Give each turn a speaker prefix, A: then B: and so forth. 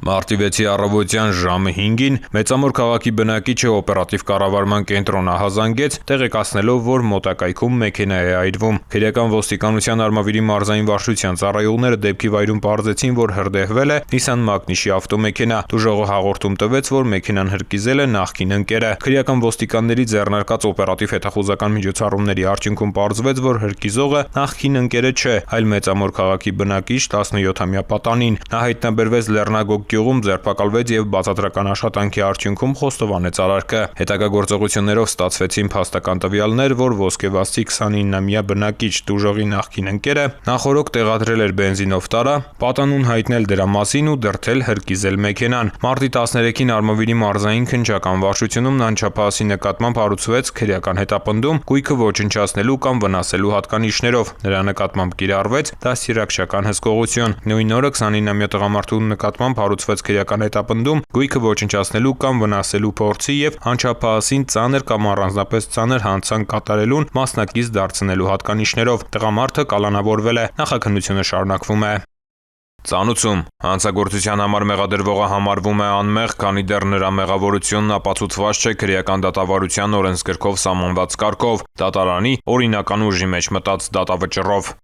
A: Մարտի 6-ի առավոտյան ժամը 5-ին Մեծամոր քաղաքի բնակիչը օպերատիվ կառավարման կենտրոն ահազանգեց, տեղեկացնելով, որ մոտակայքում մեքենա է այրվում։ Քրեական ոստիկանության Արմավիրի մարզային վարչության ծառայողները դեպքի վայրում պարզեցին, որ հրդեհվել է Nissan Magnich-ի ավտոմեքենա։ Տուժողը հաղորդում տվեց, որ մեքենան հրկիզել է նախկին ընկերը։ Քրեական ոստիկանների ձեռնարկած օպերատիվ հետախուզական միջոցառումների արդյունքում պարզվեց, որ հրկիզողը նախկին ընկերը չէ, այլ Մեծամոր քաղաքի բնակիչ 17-ամյա պատանին։ Նա հայտնաբերվեց Լեռնագոգ գյուղում, ձերբակալվեց եւ բացատրական աշխատանքի արդյունքում խոստովանեց արարքը։ Հետագա գործողություններով ստացվեցին փաստական տվյալներ, որ ոսկեվազցի 29-ամյա բնակիչ տուժողի նախկին ընկերը նախորոք տեղադրել էր բենզինով տարա, պատանուն հայտնել դրա մասին ու դրդել հրկիզել մեքենան։ Մարտի 13-ին Արմավիրի մարզային քննչական վարչությունում նանչափահասի նկատմամբ հարուցվեց քրեական հետապնդում գույքը ոչնչացնելու կամ վնասելու հատկանիշներով։ Նրա նկատմամբ կիրառվեց դաստիարակչական հսկողություն։ Նույն օրը 29-ամյա տղամարդու նկատմամբ հարուցվեց քրեական հետապնդում գույքը ոչնչացնելու կամ վնասելու փորձի եւ անչափահասին ծանր կամ առանձնապես ծանր հանցանք կատարելուն մասնակից դարձնելու հատկանիշներով։ Տղամարդը կալանավորվել է։ Նախաքննությունը շարունակվում է։ Ծանուցում հանցագործության համար մեղադրվողը համարվում է անմեղ, քանի դեռ նրա մեղավորությունն ապացուցված չէ քրեական դատավարության օրենսգրքով սահմանված կարգով՝ դատարանի օրինական ուժի մեջ մտած դատավճռով։